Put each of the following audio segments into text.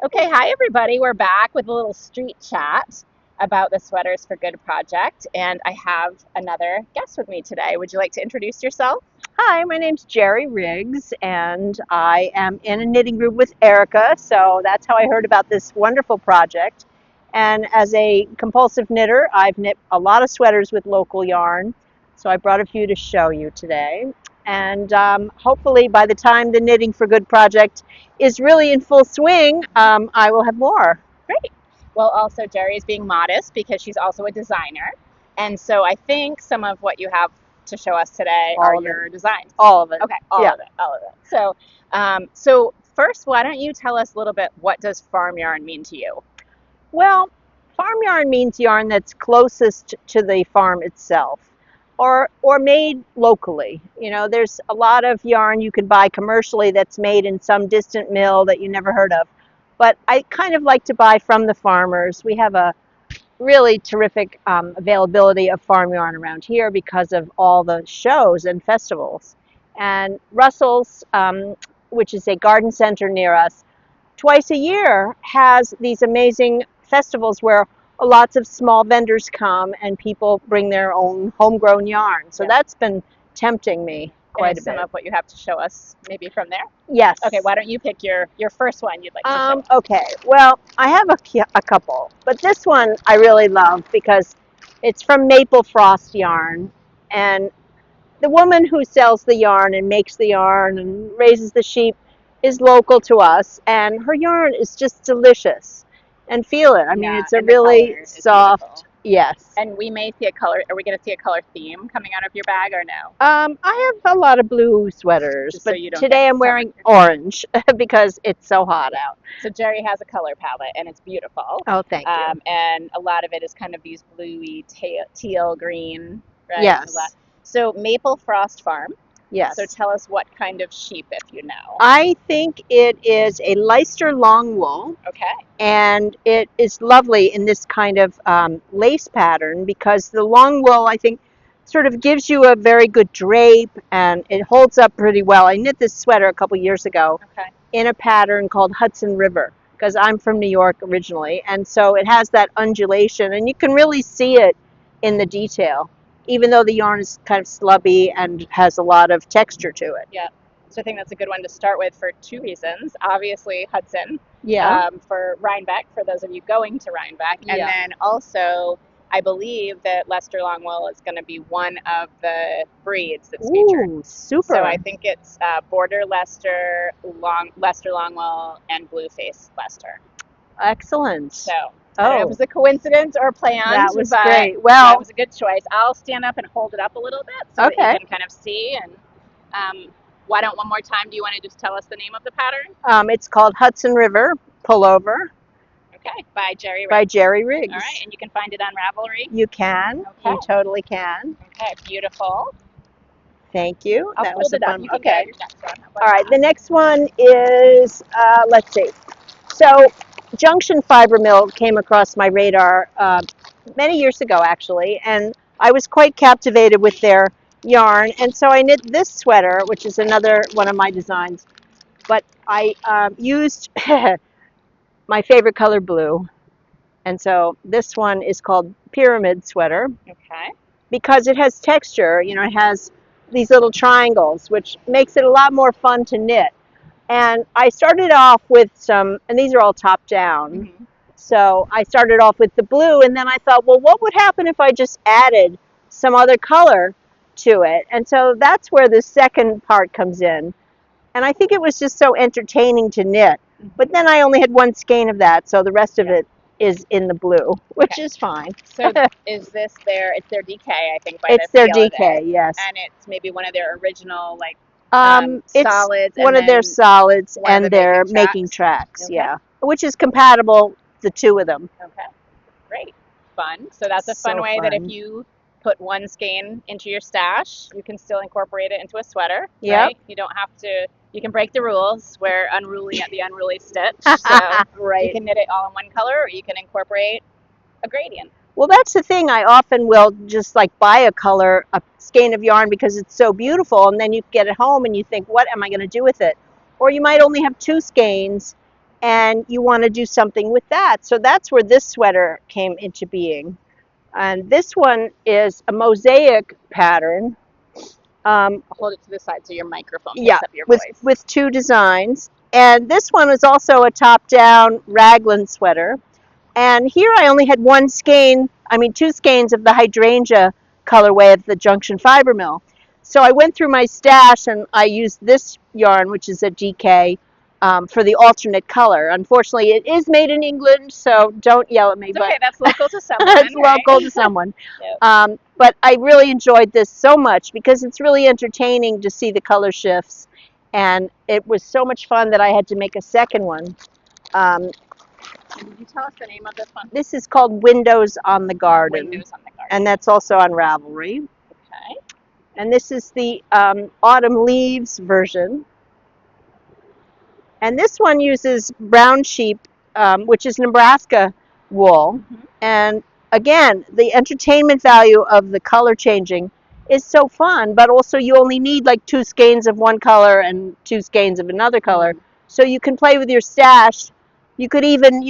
Okay, hi everybody. We're back with a little street chat about the Sweaters for Good project, and I have another guest with me today. Would you like to introduce yourself? Hi, my name's Jeri Riggs, and I am in a knitting group with Erica. So that's how I heard about this wonderful project. And as a compulsive knitter, I've knit a lot of sweaters with local yarn. So I brought a few to show you today. And hopefully, by the time the Knitting for Good project is really in full swing, I will have more. Great. Well, also Jerry is being modest because she's also a designer, and so I think some of what you have to show us today are All of it. your designs. All of it. Okay, all Yeah. of it, all of it. So first, why don't you tell us a little bit? What does farm yarn mean to you? Well, farm yarn means yarn that's closest to the farm itself or made locally. You know, there's a lot of yarn you can buy commercially that's made in some distant mill that you never heard of. But I kind of like to buy from the farmers. We have a really terrific availability of farm yarn around here because of all the shows and festivals. And Russell's, which is a garden center near us, twice a year has these amazing festivals where lots of small vendors come and people bring their own homegrown yarn. So Yeah. that's been tempting me quite And a some bit. of what you have to show us, maybe from there. Yes. Okay, why don't you pick your first one you'd like to show? Okay. Well, I have a couple, but this one I really love because it's from Maple Frost yarn, and the woman who sells the yarn and makes the yarn and raises the sheep is local to us, and her yarn is just delicious. And feel it. I mean, Yeah, it's a and the really color is soft, beautiful. yes. And we may see a color. Are we going to see a color theme coming out of your bag or no? I have a lot of blue sweaters, Just so but you don't today get I'm wearing summer. orange because it's so hot out. So Jerry has a color palette and it's beautiful. Oh, thank you. And a lot of it is kind of these bluey teal green, right? Yes, So Maple Frost Farm. So yes. tell us what kind of sheep, if you know. I think it is a Leicester long wool, Okay. and it is lovely in this kind of lace pattern because the long wool, I think, sort of gives you a very good drape and it holds up pretty well. I knit this sweater a couple years ago Okay. in a pattern called Hudson River because I'm from New York originally, and so it has that undulation, and you can really see it in the detail, even though the yarn is kind of slubby and has a lot of texture to it. Yeah. So I think that's a good one to start with for two reasons. Obviously, Hudson, Yeah. for Rhinebeck, for those of you going to Rhinebeck. And Yeah. then also, I believe that Leicester Longwool is going to be one of the breeds that's featured. Ooh, super. So I think it's Border Leicester, Leicester Longwool, and Blueface Leicester. Excellent. So I don't know if it Oh, was a coincidence or planned, that was but great. it Well, was a good choice. I'll stand up and hold it up a little bit so that okay. you can kind of see. And why don't one more time? Do you want to just tell us the name of the pattern? It's called Hudson River Pullover Okay, by Jeri Riggs. by Jeri Riggs. All right, and you can find it on Ravelry. You can. Okay. You totally can. Okay, beautiful. Thank you. I'll That hold was a it up. fun. You can Okay. grab your next one. How about All right. that? The next one is let's see. So, Junction Fiber Mill came across my radar many years ago, actually, and I was quite captivated with their yarn. And so I knit this sweater, which is another one of my designs. But I used my favorite color, blue. And so this one is called Pyramid Sweater Okay. because it has texture. You know, it has these little triangles, which makes it a lot more fun to knit. And I started off with some, and these are all top down. Mm-hmm. So I started off with the blue, and then I thought, well, what would happen if I just added some other color to it? And so that's where the second part comes in. And I think it was just so entertaining to knit. Mm-hmm. But then I only had one skein of that, so the rest of Yeah. it is in the blue, which Okay. is fine. So is this it's their DK, I think, by It's the their feel of DK, it. yes. And it's maybe one of their original, like, It's solids. one and of their then solids, one of and the they're making making tracks. tracks, Okay. yeah, which is compatible, the two of them. Okay, great. Fun. So that's a fun So way that if fun. you put one skein into your stash, you can still incorporate it into a sweater, Yep. right? You don't have to, you can break the rules, wear unruly at the unruly stitch. So you Right. can knit it all in one color, or you can incorporate a gradient. Well, that's the thing. I often will just like buy a skein of yarn because it's so beautiful, and then you get it home and you think, what am I going to do with it? Or you might only have two skeins, and you want to do something with that. So that's where this sweater came into being. And this one is a mosaic pattern. I'll hold it to the side so your microphone Yeah, picks up your with voice. with two designs. And this one is also a top-down raglan sweater. And here I only had two skeins of the hydrangea colorway of the Junction fiber mill. So I went through my stash and I used this yarn, which is a DK, for the alternate color. Unfortunately, it is made in England, so don't yell at me, It's but okay, that's local to someone, it's right? local to someone. Yep. But I really enjoyed this so much because it's really entertaining to see the color shifts. And it was so much fun that I had to make a second one. Um, Did you tell us the name of this one? this is called Windows on the Garden, Windows on the and Garden. that's also on Ravelry. Okay. And this is the Autumn Leaves version. And this one uses brown sheep, which is Nebraska wool. Mm-hmm. And again, the entertainment value of the color changing is so fun, but also you only need like two skeins of one color and two skeins of another color. Mm. So you can play with your stash. You could even,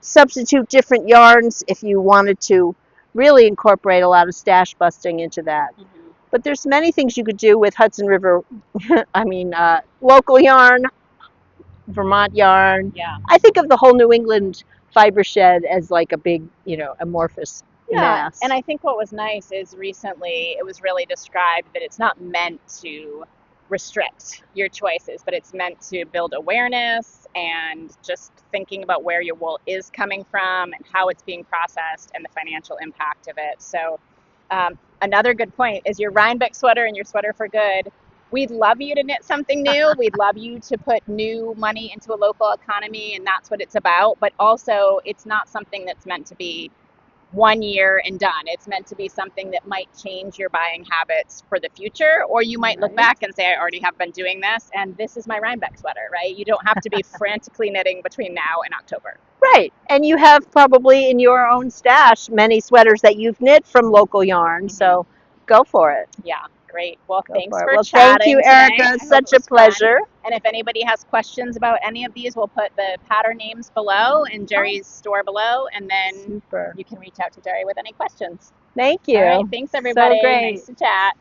substitute different yarns if you wanted to really incorporate a lot of stash busting into that. Mm-hmm. But there's many things you could do with Hudson River, local yarn, Vermont yarn. Yeah. I think of the whole New England fiber shed as like a big, amorphous Yeah, and mass. I think what was nice is recently it was really described that it's not meant to restrict your choices, but it's meant to build awareness and just thinking about where your wool is coming from and how it's being processed and the financial impact of it. So, another good point is your Rhinebeck sweater and your sweater for good. We'd love you to knit something new. We'd love you to put new money into a local economy, and that's what it's about. But also, it's not something that's meant to be 1 year and done. It's meant to be something that might change your buying habits for the future, or you might look Right. back and say, I already have been doing this, and this is my Rhinebeck sweater, right? You don't have to be frantically knitting between now and October. Right. And you have probably in your own stash many sweaters that you've knit from local yarn. Mm-hmm. So go for it. Yeah, great. Well, Go thanks for it. for Well, thank you, chatting Erica. today. I It's hope it such a was fun. pleasure. And if anybody has questions about any of these, we'll put the pattern names below and Oh, Jeri's store below, and then super. you can reach out to Jeri with any questions. Thank All right. you. Thanks, So everybody. great. Nice to chat.